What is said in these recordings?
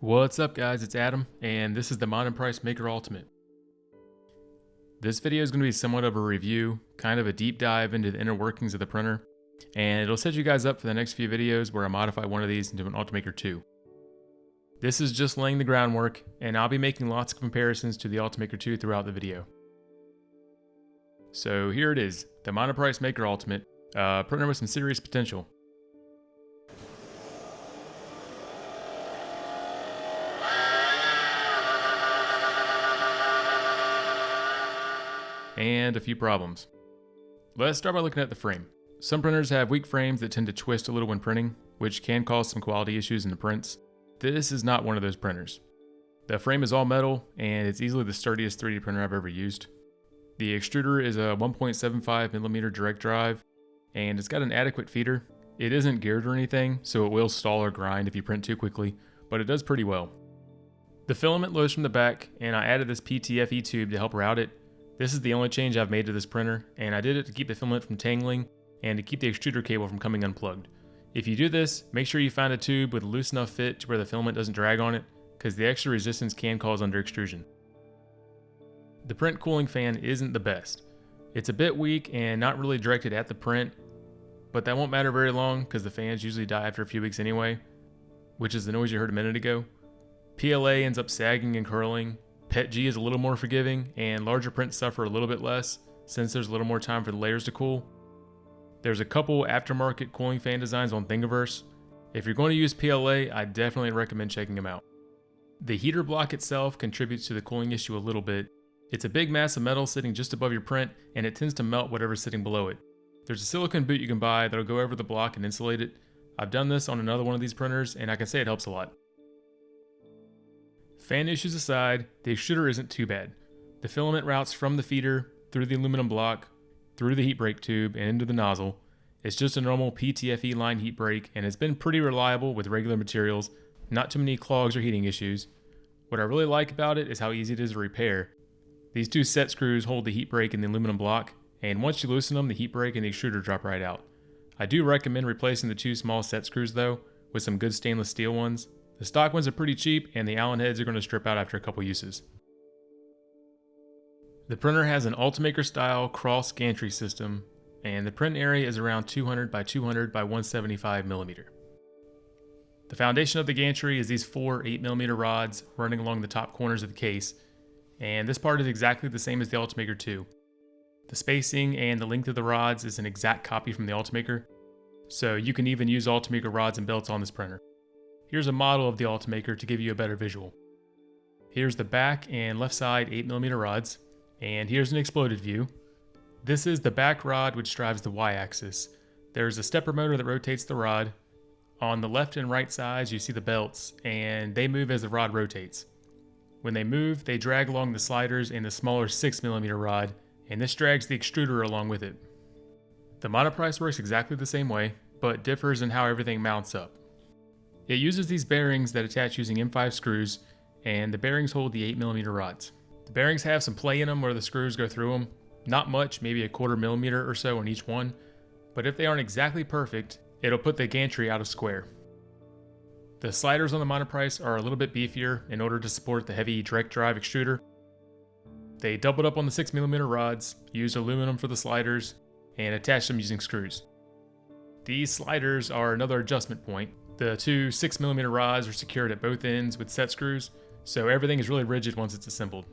What's up guys, it's Adam, and this is the Monoprice Maker Ultimate. This video is going to be somewhat of a review, kind of a deep dive into the inner workings of the printer, and it'll set you guys up for the next few videos where I modify one of these into an Ultimaker 2. This is just laying the groundwork, and I'll be making lots of comparisons to the Ultimaker 2 throughout the video. So here it is, the Monoprice Maker Ultimate, a printer with some serious potential. And a few problems. Let's start by looking at the frame. Some printers have weak frames that tend to twist a little when printing, which can cause some quality issues in the prints. This is not one of those printers. The frame is all metal, and it's easily the sturdiest 3D printer I've ever used. The extruder is a 1.75mm direct drive, and it's got an adequate feeder. It isn't geared or anything, so it will stall or grind if you print too quickly, but it does pretty well. The filament loads from the back, and I added this PTFE tube to help route it. This is the only change I've made to this printer, and I did it to keep the filament from tangling and to keep the extruder cable from coming unplugged. If you do this, make sure you find a tube with a loose enough fit to where the filament doesn't drag on it, because the extra resistance can cause under extrusion. The print cooling fan isn't the best. It's a bit weak and not really directed at the print, but that won't matter very long because the fans usually die after a few weeks anyway, which is the noise you heard a minute ago. PLA ends up sagging and curling. PETG is a little more forgiving, and larger prints suffer a little bit less since there's a little more time for the layers to cool. There's a couple aftermarket cooling fan designs on Thingiverse. If you're going to use PLA, I definitely recommend checking them out. The heater block itself contributes to the cooling issue a little bit. It's a big mass of metal sitting just above your print, and it tends to melt whatever's sitting below it. There's a silicone boot you can buy that'll go over the block and insulate it. I've done this on another one of these printers, and I can say it helps a lot. Fan issues aside, the extruder isn't too bad. The filament routes from the feeder, through the aluminum block, through the heat break tube, and into the nozzle. It's just a normal PTFE line heat break, and it's been pretty reliable with regular materials, not too many clogs or heating issues. What I really like about it is how easy it is to repair. These two set screws hold the heat break and the aluminum block, and once you loosen them, the heat break and the extruder drop right out. I do recommend replacing the two small set screws though, with some good stainless steel ones. The stock ones are pretty cheap, and the Allen heads are going to strip out after a couple uses. The printer has an Ultimaker style cross gantry system, and the print area is around 200 by 200 by 175mm. The foundation of the gantry is these four 8mm rods running along the top corners of the case, and this part is exactly the same as the Ultimaker 2. The spacing and the length of the rods is an exact copy from the Ultimaker, so you can even use Ultimaker rods and belts on this printer. Here's a model of the Ultimaker to give you a better visual. Here's the back and left side 8mm rods, and here's an exploded view. This is the back rod which drives the Y-axis. There's a stepper motor that rotates the rod. On the left and right sides you see the belts, and they move as the rod rotates. When they move, they drag along the sliders and the smaller 6mm rod, and this drags the extruder along with it. The Monoprice works exactly the same way, but differs in how everything mounts up. It uses these bearings that attach using M5 screws, and the bearings hold the 8mm rods. The bearings have some play in them where the screws go through them. Not much, maybe a 1/4 millimeter or so on each one, but if they aren't exactly perfect, it'll put the gantry out of square. The sliders on the Monoprice are a little bit beefier in order to support the heavy direct drive extruder. They doubled up on the 6mm rods, used aluminum for the sliders, and attached them using screws. These sliders are another adjustment point. The two 6mm rods are secured at both ends with set screws, so everything is really rigid once it's assembled.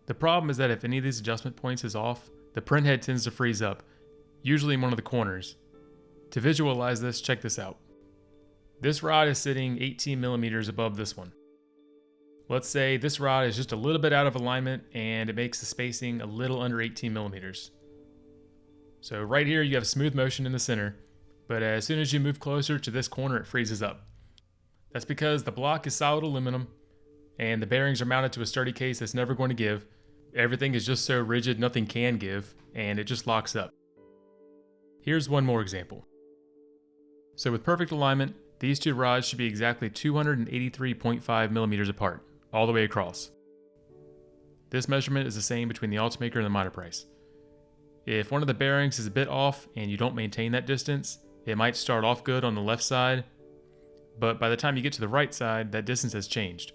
The problem is that if any of these adjustment points is off, the print head tends to freeze up, usually in one of the corners. To visualize this, check this out. This rod is sitting 18mm above this one. Let's say this rod is just a little bit out of alignment and it makes the spacing a little under 18mm. So right here you have smooth motion in the center, but as soon as you move closer to this corner, it freezes up. That's because the block is solid aluminum, and the bearings are mounted to a sturdy case that's never going to give. Everything is just so rigid, nothing can give, and it just locks up. Here's one more example. So with perfect alignment, these two rods should be exactly 283.5mm apart, all the way across. This measurement is the same between the Ultimaker and the Monoprice. If one of the bearings is a bit off and you don't maintain that distance, it might start off good on the left side, but by the time you get to the right side, that distance has changed.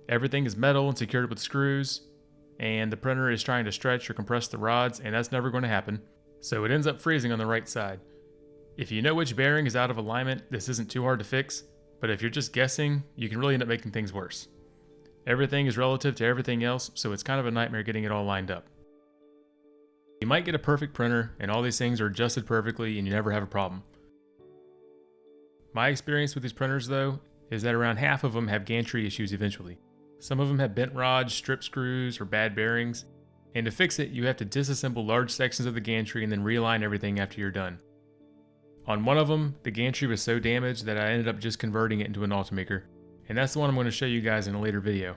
Everything is metal and secured with screws, and the printer is trying to stretch or compress the rods, and that's never going to happen, so it ends up freezing on the right side. If you know which bearing is out of alignment, this isn't too hard to fix, but if you're just guessing, you can really end up making things worse. Everything is relative to everything else, so it's kind of a nightmare getting it all lined up. You might get a perfect printer, and all these things are adjusted perfectly, and you never have a problem. My experience with these printers, though, is that around half of them have gantry issues eventually. Some of them have bent rods, strip screws, or bad bearings, and to fix it, you have to disassemble large sections of the gantry and then realign everything after you're done. On one of them, the gantry was so damaged that I ended up just converting it into an Ultimaker, and that's the one I'm going to show you guys in a later video.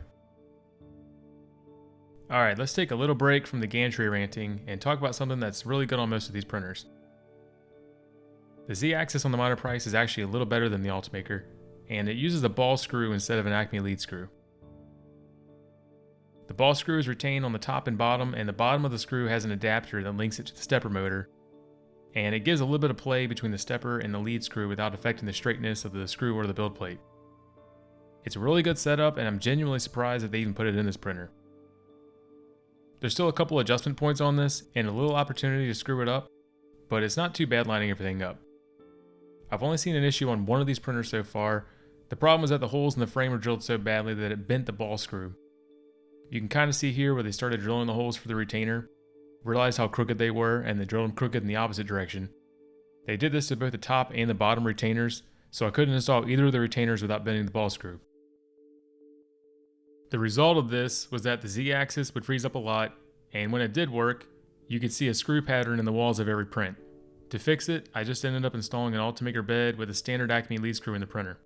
Alright, let's take a little break from the gantry ranting and talk about something that's really good on most of these printers. The Z-axis on the Monoprice is actually a little better than the Ultimaker, and it uses a ball screw instead of an Acme lead screw. The ball screw is retained on the top and bottom, and the bottom of the screw has an adapter that links it to the stepper motor, and it gives a little bit of play between the stepper and the lead screw without affecting the straightness of the screw or the build plate. It's a really good setup, and I'm genuinely surprised that they even put it in this printer. There's still a couple adjustment points on this, and a little opportunity to screw it up, but it's not too bad lining everything up. I've only seen an issue on one of these printers so far. The problem was that the holes in the frame were drilled so badly that it bent the ball screw. You can kind of see here where they started drilling the holes for the retainer, realized how crooked they were, and they drilled them crooked in the opposite direction. They did this to both the top and the bottom retainers, so I couldn't install either of the retainers without bending the ball screw. The result of this was that the Z-axis would freeze up a lot, and when it did work, you could see a screw pattern in the walls of every print. To fix it, I just ended up installing an Ultimaker bed with a standard Acme lead screw in the printer.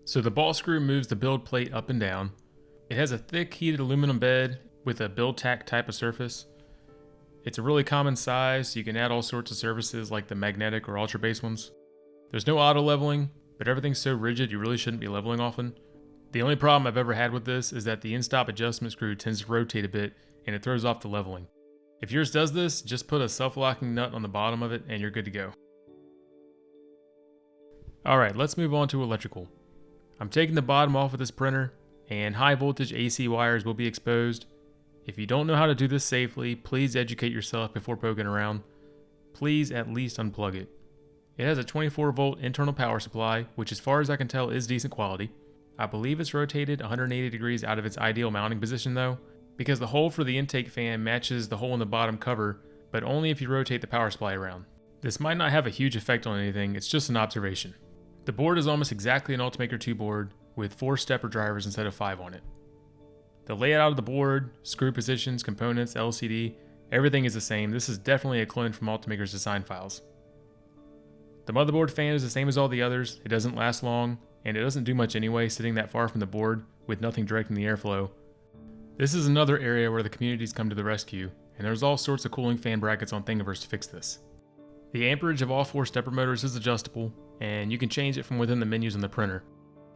So the ball screw moves the build plate up and down. It has a thick heated aluminum bed with a build tack type of surface. It's a really common size, so you can add all sorts of surfaces like the magnetic or ultra base ones. There's no auto leveling, but everything's so rigid you really shouldn't be leveling often. The only problem I've ever had with this is that the in-stop adjustment screw tends to rotate a bit and it throws off the leveling. If yours does this, just put a self-locking nut on the bottom of it and you're good to go. Alright, let's move on to electrical. I'm taking the bottom off of this printer, and high voltage AC wires will be exposed. If you don't know how to do this safely, please educate yourself before poking around. Please at least unplug it. It has a 24 volt internal power supply, which as far as I can tell is decent quality. I believe it's rotated 180 degrees out of its ideal mounting position though, because the hole for the intake fan matches the hole in the bottom cover, but only if you rotate the power supply around. This might not have a huge effect on anything, it's just an observation. The board is almost exactly an Ultimaker 2 board, with 4 stepper drivers instead of 5 on it. The layout of the board, screw positions, components, LCD, everything is the same. This is definitely a clone from Ultimaker's design files. The motherboard fan is the same as all the others, it doesn't last long, and it doesn't do much anyway sitting that far from the board with nothing directing the airflow. This is another area where the community's come to the rescue, and there's all sorts of cooling fan brackets on Thingiverse to fix this. The amperage of all 4 stepper motors is adjustable, and you can change it from within the menus on the printer.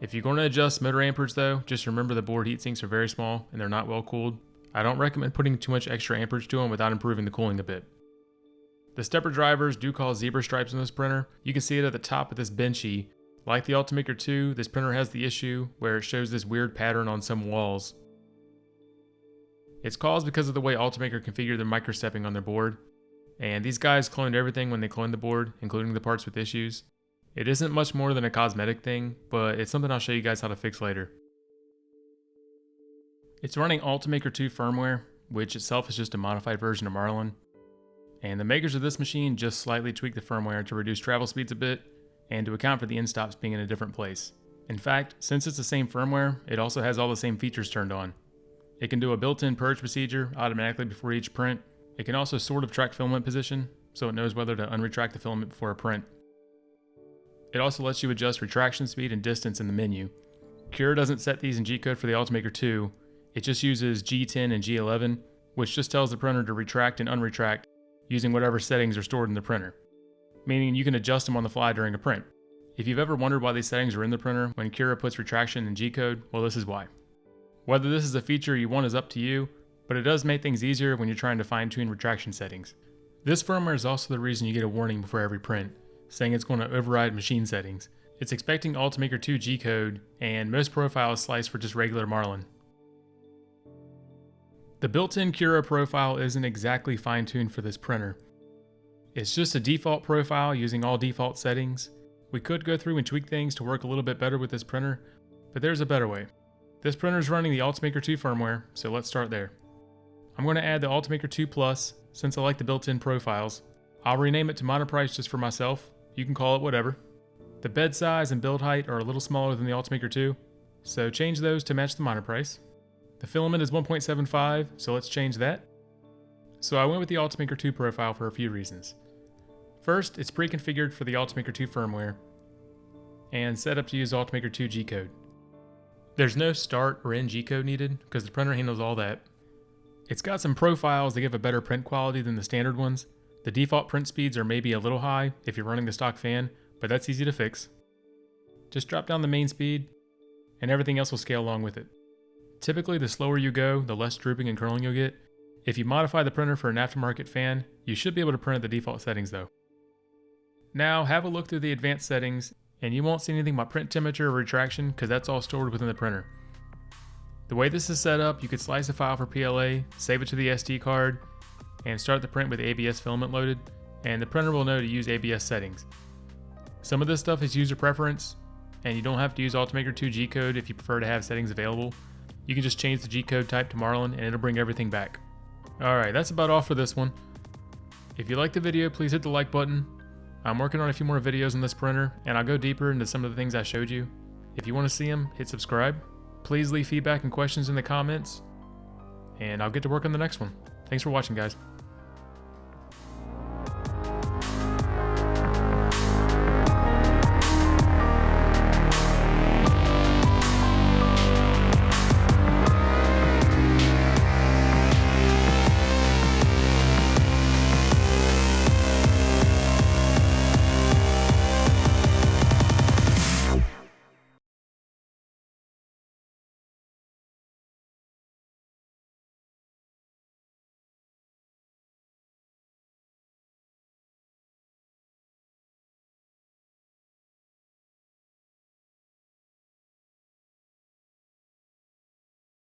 If you're going to adjust motor amperage though, just remember the board heat sinks are very small and they're not well cooled. I don't recommend putting too much extra amperage to them without improving the cooling a bit. The stepper drivers do cause zebra stripes on this printer. You can see it at the top of this benchy. Like the Ultimaker 2, this printer has the issue where it shows this weird pattern on some walls. It's caused because of the way Ultimaker configured their microstepping on their board, and these guys cloned everything when they cloned the board, including the parts with issues. It isn't much more than a cosmetic thing, but it's something I'll show you guys how to fix later. It's running Ultimaker 2 firmware, which itself is just a modified version of Marlin, and the makers of this machine just slightly tweaked the firmware to reduce travel speeds a bit, and to account for the end stops being in a different place. In fact, since it's the same firmware, it also has all the same features turned on. It can do a built-in purge procedure automatically before each print. It can also sort of track filament position, so it knows whether to unretract the filament before a print. It also lets you adjust retraction speed and distance in the menu. Cura doesn't set these in G-code for the Ultimaker 2, it just uses G10 and G11, which just tells the printer to retract and unretract using whatever settings are stored in the printer, meaning you can adjust them on the fly during a print. If you've ever wondered why these settings are in the printer when Cura puts retraction in G-code, well, this is why. Whether this is a feature you want is up to you, but it does make things easier when you're trying to fine-tune retraction settings. This firmware is also the reason you get a warning before every print, saying it's going to override machine settings. It's expecting Ultimaker 2 G-code, and most profiles slice for just regular Marlin. The built-in Cura profile isn't exactly fine-tuned for this printer. It's just a default profile using all default settings. We could go through and tweak things to work a little bit better with this printer, but there's a better way. This printer is running the Ultimaker 2 firmware, so let's start there. I'm going to add the Ultimaker 2 Plus, since I like the built-in profiles. I'll rename it to Monoprice just for myself. You can call it whatever. The bed size and build height are a little smaller than the Ultimaker 2, so change those to match the Monoprice. The filament is 1.75, so let's change that. So I went with the Ultimaker 2 profile for a few reasons. First, it's pre-configured for the Ultimaker 2 firmware, and set up to use Ultimaker 2 G-code. There's no start or end G-code needed, because the printer handles all that. It's got some profiles that give a better print quality than the standard ones. The default print speeds are maybe a little high if you're running the stock fan, but that's easy to fix. Just drop down the main speed, and everything else will scale along with it. Typically, the slower you go, the less drooping and curling you'll get. If you modify the printer for an aftermarket fan, you should be able to print at the default settings though. Now, have a look through the advanced settings, and you won't see anything about print temperature or retraction because that's all stored within the printer. The way this is set up, you could slice a file for PLA, save it to the SD card, and start the print with ABS filament loaded, and the printer will know to use ABS settings. Some of this stuff is user preference, and you don't have to use Ultimaker 2 G-code if you prefer to have settings available. You can just change the G-code type to Marlin and it'll bring everything back. Alright, that's about all for this one. If you liked the video, please hit the like button. I'm working on a few more videos on this printer, and I'll go deeper into some of the things I showed you. If you want to see them, hit subscribe. Please leave feedback and questions in the comments, and I'll get to work on the next one. Thanks for watching, guys.